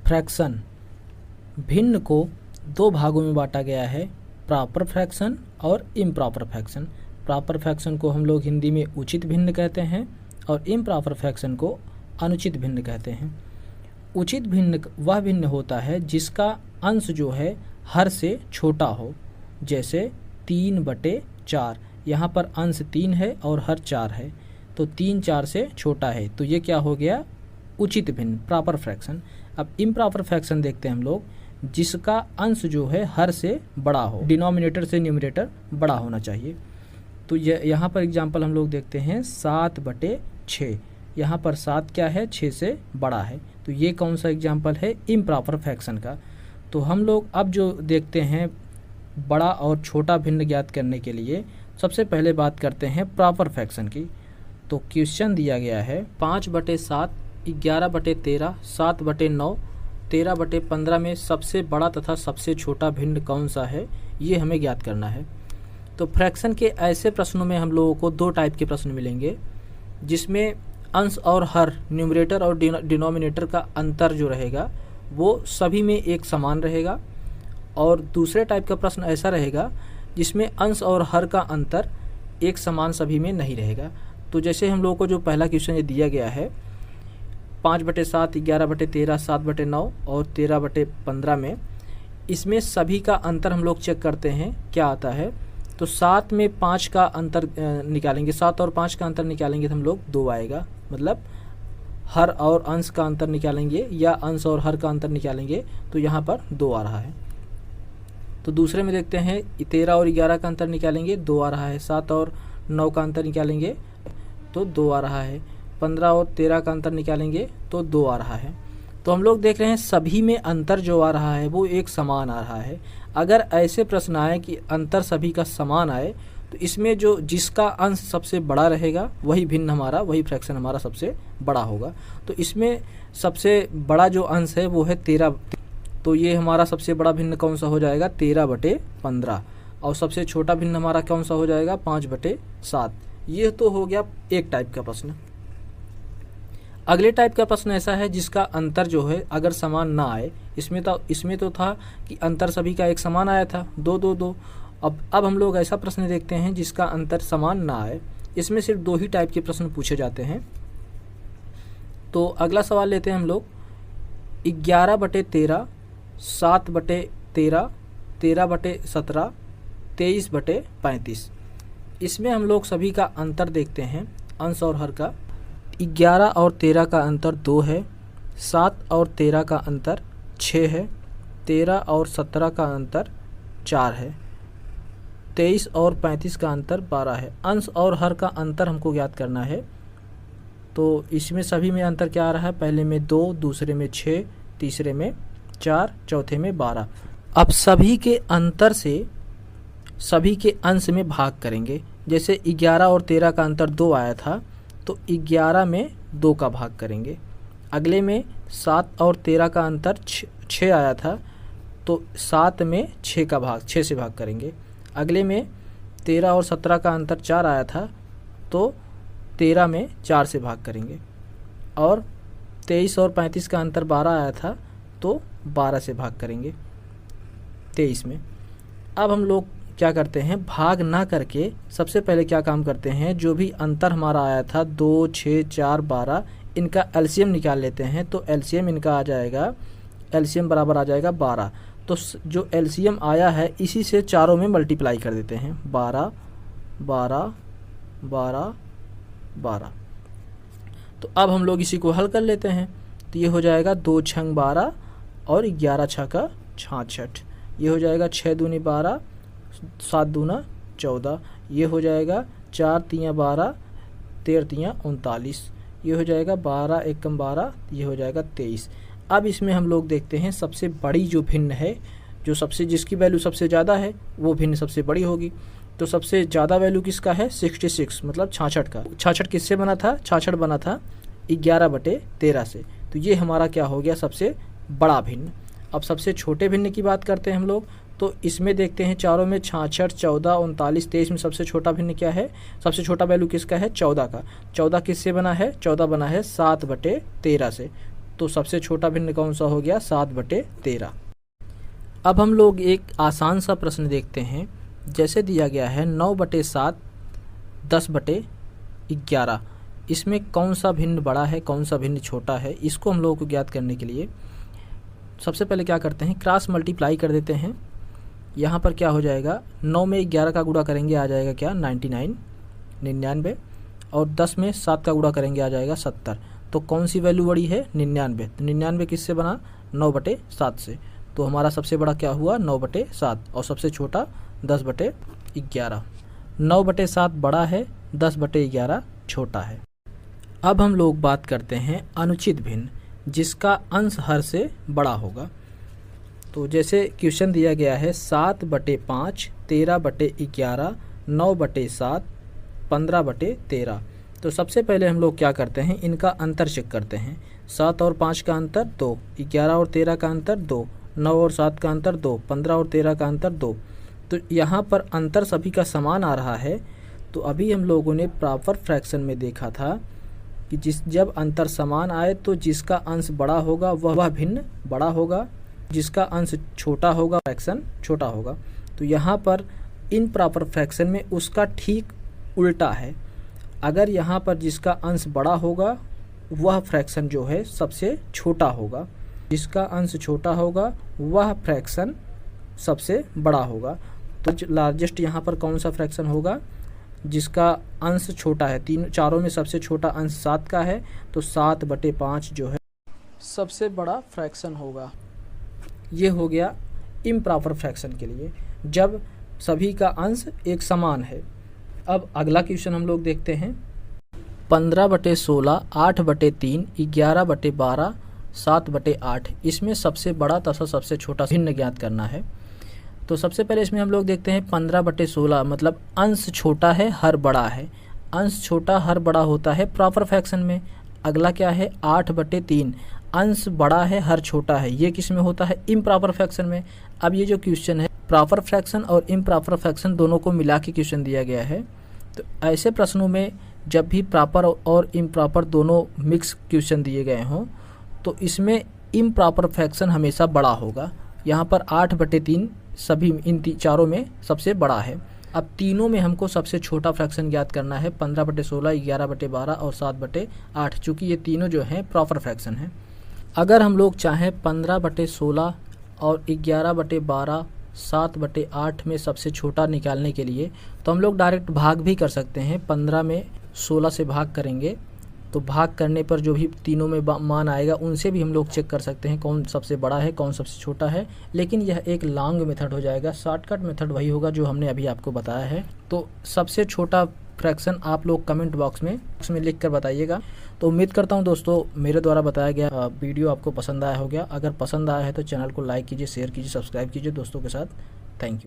Fraction भिन्न को दो भागों में बांटा गया है, प्रॉपर फ्रैक्शन और इम्प्रॉपर फ्रैक्शन। प्रॉपर फ्रैक्शन को हम लोग हिंदी में उचित भिन्न कहते हैं और इम्प्रॉपर फ्रैक्शन को अनुचित भिन्न कहते हैं। उचित भिन्न वह भिन्न होता है जिसका अंश जो है हर से छोटा हो, जैसे 3/4। यहाँ पर अंश 3 है और हर 4 है, तो 3 4 से छोटा है, तो ये क्या हो गया, उचित भिन्न, प्रॉपर फ्रैक्शन। अब इम्प्रॉपर फ्रैक्शन देखते हैं हम लोग, जिसका अंश जो है हर से बड़ा हो, डिनोमिनेटर से न्यूमरेटर बड़ा होना चाहिए। तो यहाँ पर एग्जांपल हम लोग देखते हैं 7/6। यहाँ पर 7 क्या है, 6 से बड़ा है, तो ये कौन सा एग्जांपल है, इम्प्रॉपर फ्रैक्शन का। तो हम लोग अब जो देखते हैं बड़ा और छोटा भिन्न ज्ञात करने के लिए सबसे पहले बात करते हैं प्रॉपर फ्रैक्शन की। तो क्वेश्चन दिया गया है 5/7, 11/13, 7/9, 13/15 में सबसे बड़ा तथा सबसे छोटा भिन्न कौन सा है, ये हमें ज्ञात करना है। तो फ्रैक्शन के ऐसे प्रश्नों में हम लोगों को दो टाइप के प्रश्न मिलेंगे, जिसमें अंश और हर, न्यूमरेटर और डिनोमिनेटर का अंतर जो रहेगा वो सभी में एक समान रहेगा, और दूसरे टाइप का प्रश्न ऐसा रहेगा जिसमें अंश और हर का अंतर एक समान सभी में नहीं रहेगा। तो जैसे हम लोगों को जो पहला क्वेश्चन ये दिया गया है 5/7, 11/13, 7/9 और 13/15 में, इसमें सभी का अंतर हम लोग चेक करते हैं क्या आता है। तो 7 में 5 का अंतर निकालेंगे, 7 और 5 का अंतर निकालेंगे तो हम लोग 2 आएगा, मतलब हर और अंश का अंतर निकालेंगे या अंश और हर का अंतर निकालेंगे तो यहाँ पर 2 आ रहा है। तो दूसरे में देखते हैं 13 और 11 का अंतर निकालेंगे, 2 आ रहा है। 7 और 9 का अंतर निकालेंगे तो 2 आ रहा है। 15 और 13 का अंतर निकालेंगे तो 2 आ रहा है। तो हम लोग देख रहे हैं सभी में अंतर जो आ रहा है वो एक समान आ रहा है। अगर ऐसे प्रश्न आए कि अंतर सभी का समान आए तो इसमें जो जिसका अंश सबसे बड़ा रहेगा वही भिन्न हमारा, वही फ्रैक्शन हमारा सबसे बड़ा होगा। तो इसमें सबसे बड़ा जो अंश है वो है 13, तो ये हमारा सबसे बड़ा भिन्न कौन सा हो जाएगा, 13/15, और सबसे छोटा भिन्न हमारा कौन सा हो जाएगा, 5/7। ये तो हो गया एक टाइप का प्रश्न। अगले टाइप का प्रश्न ऐसा है जिसका अंतर जो है अगर समान ना आए, इसमें तो था कि अंतर सभी का एक समान आया था, 2 2 2। अब हम लोग ऐसा प्रश्न देखते हैं जिसका अंतर समान ना आए, इसमें सिर्फ 2 ही टाइप के प्रश्न पूछे जाते हैं। तो अगला सवाल लेते हैं हम लोग 11/13, 7/13, 13/17, 23/35। इसमें हम लोग सभी का अंतर देखते हैं, अंश और हर का। 11 और 13 का अंतर 2 है, 7 और 13 का अंतर 6 है, 13 और 17 का अंतर 4 है, 23 और 35 का अंतर 12 है। अंश और हर का अंतर हमको ज्ञात करना है। तो इसमें सभी में अंतर क्या आ रहा है, पहले में 2, दूसरे में 6, तीसरे में 4, चौथे में 12। अब सभी के अंतर से सभी के अंश में भाग करेंगे। जैसे 11 और 13 का अंतर 2 आया था तो 11 में 2 का भाग करेंगे। अगले में 7 और 13 का अंतर 6 आया था तो 7 में 6 से भाग करेंगे। अगले में 13 और 17 का अंतर 4 आया था तो 13 में 4 से भाग करेंगे। और 23 और 35 का अंतर 12 आया था तो 12 से भाग करेंगे 23 में। अब हम लोग क्या करते हैं, भाग ना करके सबसे पहले क्या काम करते हैं, जो भी अंतर हमारा आया था 2, 6, 4, 12, इनका एलसीएम निकाल लेते हैं। तो एलसीएम इनका आ जाएगा, एलसीएम बराबर आ जाएगा 12। तो जो एलसीएम आया है इसी से चारों में मल्टीप्लाई कर देते हैं, 12 12 12 12। तो अब हम लोग इसी को हल कर लेते हैं। तो ये हो जाएगा 2 छंग 12 और 11 छक्का 66। ये हो जाएगा 6 दूनी 12, 7 दूना 14। ये हो जाएगा 4 तियाँ 12, 13 तियाँ 39। ये हो जाएगा 12 एकम 12, ये हो जाएगा 23। अब इसमें हम लोग देखते हैं सबसे बड़ी जो भिन्न है, जिसकी वैल्यू सबसे ज़्यादा है वो भिन्न सबसे बड़ी होगी। तो सबसे ज़्यादा वैल्यू किसका है, 66, मतलब 66 का। 66 किससे बना था, 66 बना था 11/13 से। तो ये हमारा क्या हो गया, सबसे बड़ा भिन्न। अब सबसे छोटे भिन्न की बात करते हैं हम लोग। तो इसमें देखते हैं चारों में 66, 14, 39, 23 में सबसे छोटा भिन्न क्या है, सबसे छोटा वैल्यू किसका है, 14 का। 14 किससे बना है, 14 बना है 7/13 से। तो सबसे छोटा भिन्न कौन सा हो गया, 7/13। अब हम लोग एक आसान सा प्रश्न देखते हैं। जैसे दिया गया है 9/7 10/11, इसमें कौन सा भिन्न बड़ा है, कौन सा भिन्न छोटा है, इसको हम लोगों को ज्ञात करने के लिए सबसे पहले क्या करते हैं, क्रॉस मल्टीप्लाई कर देते हैं। यहाँ पर क्या हो जाएगा, 9 में 11 का गुणा करेंगे आ जाएगा क्या, 99, और 10 में 7 का गुणा करेंगे आ जाएगा 70। तो कौन सी वैल्यू बड़ी है, 99। तो 99 किससे बना, 9/7 से। तो हमारा सबसे बड़ा क्या हुआ, 9/7, और सबसे छोटा 10/11। 9/7 बड़ा है, 10/11 छोटा है। अब हम लोग बात करते हैं अनुचित भिन्न, जिसका अंश हर से बड़ा होगा। तो जैसे क्वेश्चन दिया गया है 7/5 13/11 9/7 15/13। तो सबसे पहले हम लोग क्या करते हैं, इनका अंतर चेक करते हैं। 7 और 5 का अंतर 2, 11 और 13 का अंतर 2, 9 और 7 का अंतर 2, 15 और 13 का अंतर 2। तो यहाँ पर अंतर सभी का समान आ रहा है। तो अभी हम लोगों ने प्रॉपर फ्रैक्शन में देखा था कि जब अंतर समान आए तो जिसका अंश बड़ा होगा वह भिन्न बड़ा होगा, जिसका अंश छोटा होगा फ्रैक्शन छोटा होगा। तो यहाँ पर इन प्रॉपर फ्रैक्शन में उसका ठीक उल्टा है। अगर यहाँ पर जिसका अंश बड़ा होगा वह फ्रैक्शन जो है सबसे छोटा होगा, जिसका अंश छोटा होगा वह फ्रैक्शन सबसे बड़ा होगा। तो लार्जेस्ट यहाँ पर कौन सा फ्रैक्शन होगा, जिसका अंश छोटा है। चारों में सबसे छोटा अंश 7 का है, तो 7/5 जो है सबसे बड़ा फ्रैक्शन होगा। ये हो गया इम्प्रॉपर फ्रैक्शन के लिए, जब सभी का अंश एक समान है। अब अगला क्वेश्चन हम लोग देखते हैं। 15/16 8/3 11/12 7/8, इसमें सबसे बड़ा तथा सबसे छोटा भिन्न ज्ञात करना है। तो सबसे पहले इसमें हम लोग देखते हैं 15/16, मतलब अंश छोटा है हर बड़ा है। अंश छोटा हर बड़ा होता है प्रॉपर फ्रैक्शन में। अगला क्या है 8/3, अंश बड़ा है हर छोटा है। ये किस में होता है, इम्प्रॉपर फ्रैक्शन में। अब ये जो क्वेश्चन है प्रॉपर फ्रैक्शन और इम्प्रॉपर फ्रैक्शन दोनों को मिला के क्वेश्चन दिया गया है। तो ऐसे प्रश्नों में जब भी प्रॉपर और इम्प्रॉपर दोनों मिक्स क्वेश्चन दिए गए हों तो इसमें इम्प्रॉपर फ्रैक्शन हमेशा बड़ा होगा। यहाँ पर 8/3 सभी इन चारों में सबसे बड़ा है। अब तीनों में हमको सबसे छोटा फ्रैक्शन ज्ञात करना है, 15/16 11/12 और 7/8, चूँकि ये तीनों जो हैं प्रॉपर फ्रैक्शन हैं। अगर हम लोग चाहें 15/16 और 11/12 7/8 में सबसे छोटा निकालने के लिए तो हम लोग डायरेक्ट भाग भी कर सकते हैं। 15 में 16 से भाग करेंगे तो भाग करने पर जो भी तीनों में मान आएगा उनसे भी हम लोग चेक कर सकते हैं कौन सबसे बड़ा है कौन सबसे छोटा है। लेकिन यह एक लॉन्ग मेथड हो जाएगा, शॉर्टकट मेथड वही होगा जो हमने अभी आपको बताया है। तो सबसे छोटा फ्रैक्शन आप लोग कमेंट बॉक्स में लिख कर बताइएगा। तो उम्मीद करता हूं दोस्तों मेरे द्वारा बताया गया वीडियो आपको पसंद आया होगा। अगर पसंद आया है तो चैनल को लाइक कीजिए, शेयर कीजिए, सब्सक्राइब कीजिए दोस्तों के साथ। Thank you.